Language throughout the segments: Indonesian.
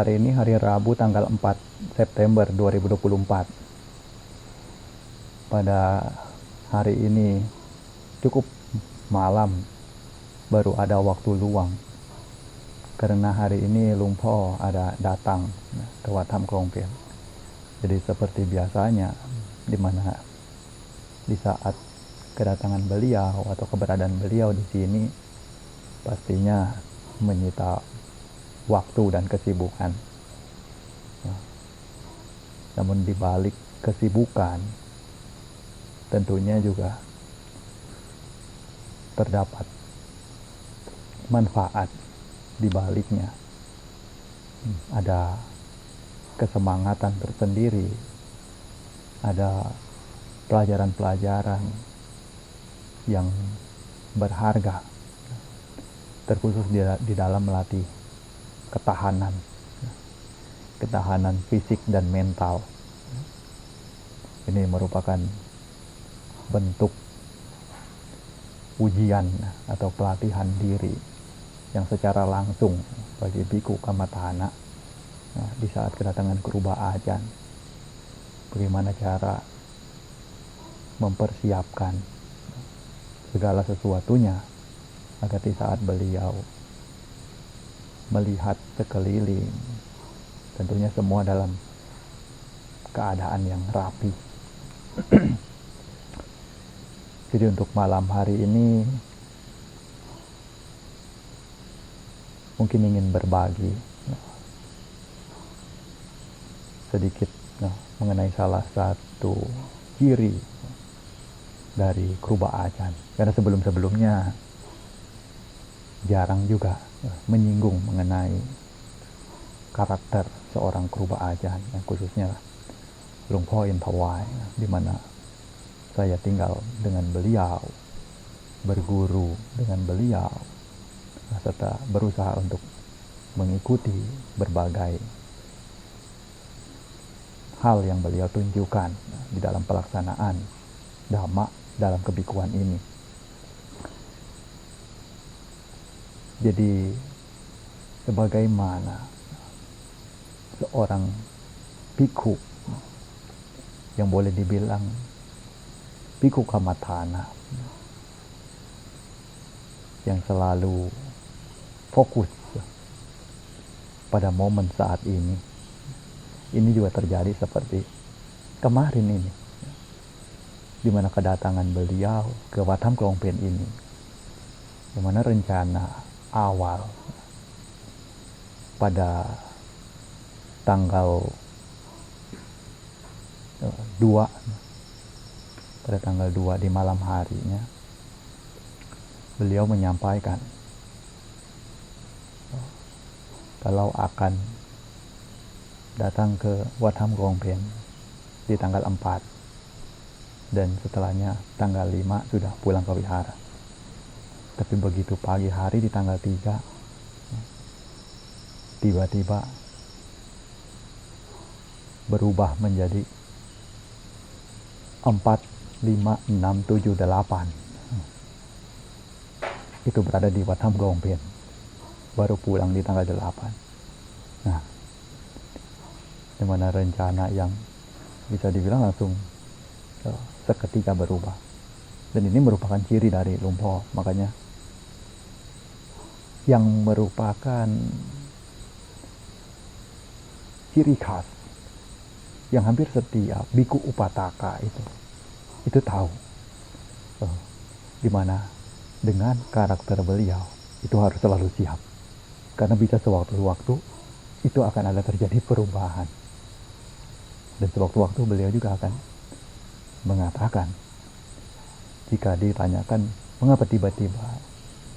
hari ini hari Rabu tanggal 4 September 2024. Pada hari ini cukup malam baru ada waktu luang, karena hari ini Luang Por ada datang ke Wat Tham Krong Pien. Jadi seperti biasanya, di mana di saat kedatangan beliau atau keberadaan beliau di sini pastinya menyita waktu dan kesibukan. Namun di balik kesibukan tentunya juga terdapat manfaat di baliknya. Ada kesemangatan tersendiri, ada pelajaran-pelajaran yang berharga, terkhusus di dalam melatih ketahanan fisik dan mental. Ini merupakan bentuk ujian atau pelatihan diri yang secara langsung bagi biku Kammatthana di saat kedatangan Kruba Ajahn. Bagaimana cara mempersiapkan segala sesuatunya agar di saat beliau melihat sekeliling, tentunya semua dalam keadaan yang rapi. Jadi untuk malam hari ini mungkin ingin berbagi sedikit mengenai salah satu ciri dari Kruba Ajahn, karena sebelum-sebelumnya jarang juga menyinggung mengenai karakter seorang Kruba Ajahn, khususnya Luang Por In Thawai, di mana saya tinggal dengan beliau, berguru dengan beliau, serta berusaha untuk mengikuti berbagai hal yang beliau tunjukkan di dalam pelaksanaan Dhamma dalam kebikuan ini. Jadi sebagaimana seorang bhikkhu yang boleh dibilang Bhikkhu Kammatthana yang selalu fokus pada momen saat ini juga terjadi seperti kemarin ini, di mana kedatangan beliau ke Wat Tham Krong Pien ini, di mana rencana awal pada tanggal 2 di malam harinya, beliau menyampaikan kalau akan datang ke Wat Tham Krong Pien di tanggal 4, dan setelahnya tanggal 5 sudah pulang ke wihara. Tapi begitu pagi hari di tanggal 3, tiba-tiba berubah menjadi 4, 5, 6, 7, 8. Itu berada di Wat Tham Krong Pien, baru pulang di tanggal 8. Nah, dimana rencana yang bisa dibilang langsung seketika berubah. Dan ini merupakan ciri dari Luang Por. Makanya yang merupakan ciri khas yang hampir setiap biku upataka itu tahu, dimana dengan karakter beliau itu harus selalu siap, karena bisa sewaktu-waktu itu akan ada terjadi perubahan. Dan sewaktu-waktu beliau juga akan mengatakan, jika ditanyakan mengapa tiba-tiba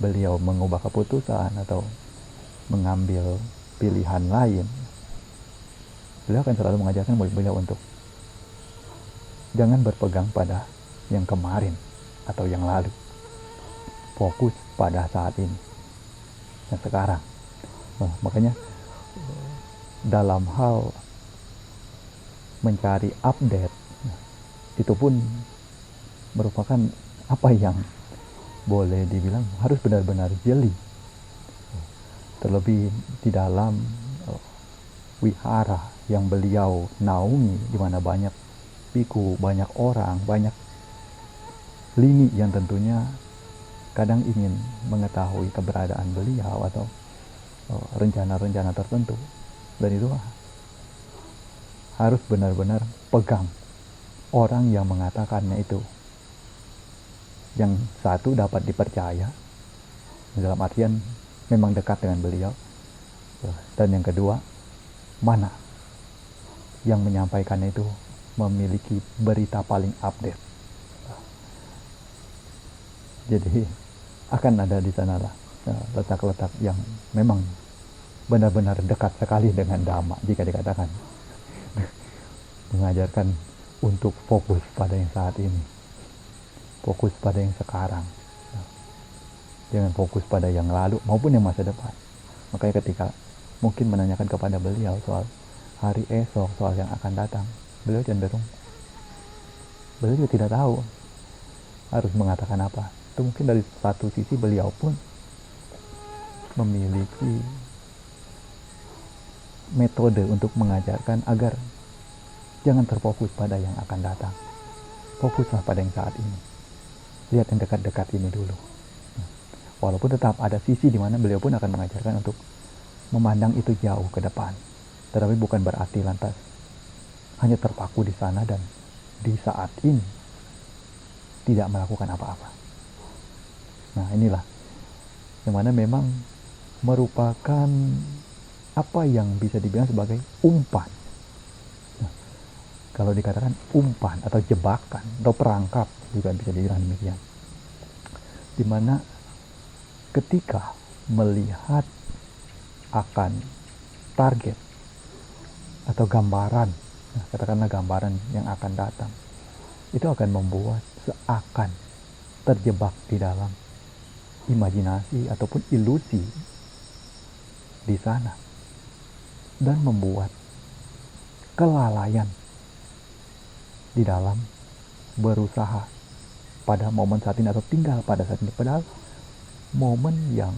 beliau mengubah keputusan atau mengambil pilihan lain, beliau akan selalu mengajarkan beliau untuk jangan berpegang pada yang kemarin atau yang lalu, fokus pada saat ini, yang sekarang. Makanya dalam hal mencari update, itu pun merupakan apa yang boleh dibilang harus benar-benar jeli, terlebih di dalam wihara yang beliau naungi, di mana banyak biku, banyak orang, banyak lini yang tentunya kadang ingin mengetahui keberadaan beliau atau rencana-rencana tertentu, dan itu harus benar-benar pegang orang yang mengatakannya itu. Yang satu dapat dipercaya dalam artian memang dekat dengan beliau, dan yang kedua, mana yang menyampaikannya itu memiliki berita paling update. Jadi akan ada di sanalah letak-letak yang memang benar-benar dekat sekali dengan Dhamma, jika dikatakan mengajarkan untuk fokus pada yang saat ini, fokus pada yang sekarang, jangan fokus pada yang lalu maupun yang masa depan. Makanya ketika mungkin menanyakan kepada beliau soal hari esok, soal yang akan datang, beliau cenderung beliau juga tidak tahu harus mengatakan apa. Itu mungkin dari satu sisi beliau pun memiliki metode untuk mengajarkan agar jangan terfokus pada yang akan datang, fokuslah pada yang saat ini, lihat yang dekat-dekat ini dulu. Walaupun tetap ada sisi di mana beliau pun akan mengajarkan untuk memandang itu jauh ke depan, tetapi bukan berarti lantas hanya terpaku di sana dan di saat ini tidak melakukan apa-apa. Nah, inilah yang mana memang merupakan apa yang bisa dibilang sebagai umpan. Nah, kalau dikatakan umpan atau jebakan atau perangkap juga bisa dibilang demikian, dimana ketika melihat akan target atau gambaran, nah, katakanlah gambaran yang akan datang, itu akan membuat seakan terjebak di dalam imajinasi ataupun ilusi di sana, dan membuat kelalaian di dalam berusaha pada momen saat ini atau tinggal pada saat ini, padahal momen yang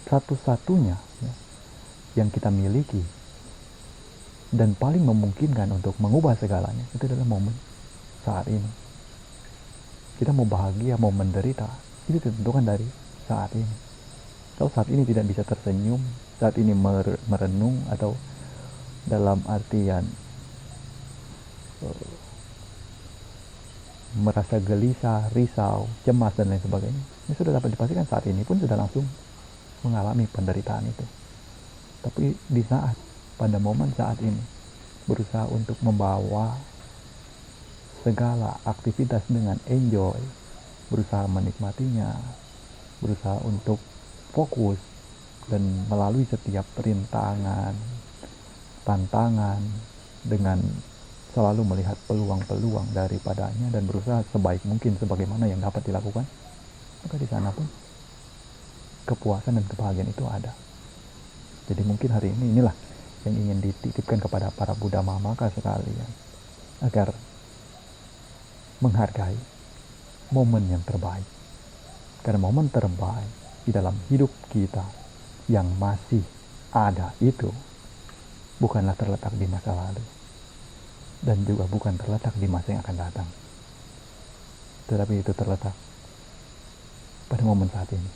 satu-satunya yang kita miliki dan paling memungkinkan untuk mengubah segalanya itu adalah momen saat ini. Kita mau bahagia, mau menderita, itu ditentukan dari saat ini. Kalau saat ini tidak bisa tersenyum, saat ini merenung, atau dalam artian merasa gelisah, risau, cemas, dan lain sebagainya, ini sudah dapat dipastikan saat ini pun sudah langsung mengalami penderitaan itu. Tapi di saat, pada momen saat ini, berusaha untuk membawa segala aktivitas dengan enjoy, berusaha menikmatinya, berusaha untuk fokus, dan melalui setiap rintangan, tantangan, dengan selalu melihat peluang-peluang daripadanya dan berusaha sebaik mungkin sebagaimana yang dapat dilakukan, maka di sana pun kepuasan dan kebahagiaan itu ada. Jadi mungkin hari ini inilah yang ingin dititipkan kepada para Buddha Mamaka sekalian, agar menghargai momen yang terbaik. Karena momen terbaik di dalam hidup kita yang masih ada itu bukanlah terletak di masa lalu, dan juga bukan terletak di masa yang akan datang, tetapi itu terletak pada momen saat ini,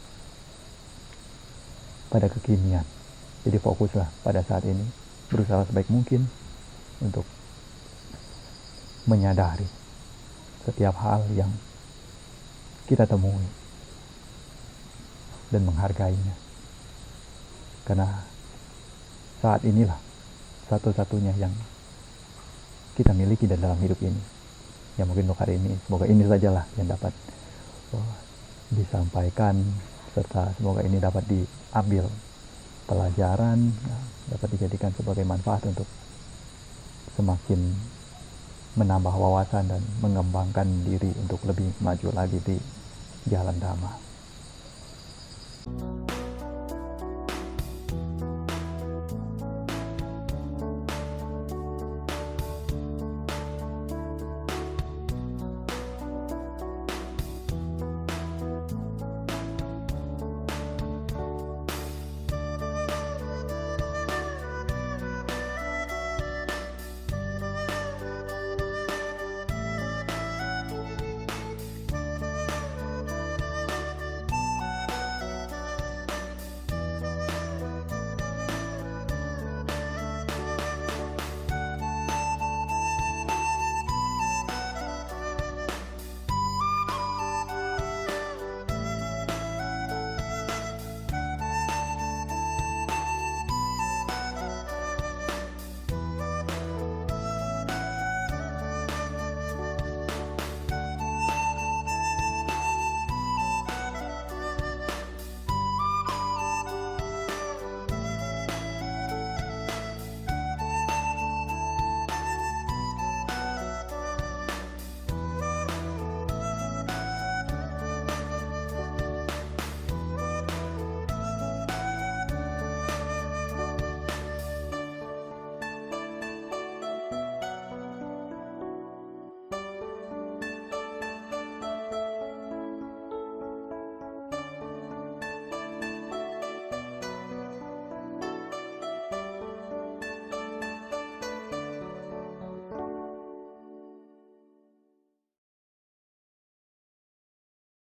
pada kekinian. Jadi fokuslah pada saat ini, berusaha sebaik mungkin untuk menyadari setiap hal yang kita temui dan menghargainya, karena saat inilah satu-satunya yang kita miliki dalam hidup ini. Ya mungkin untuk hari ini semoga ini sajalah yang dapat disampaikan, serta semoga ini dapat diambil pelajaran, dapat dijadikan sebagai manfaat untuk semakin menambah wawasan dan mengembangkan diri untuk lebih maju lagi di jalan Dhamma.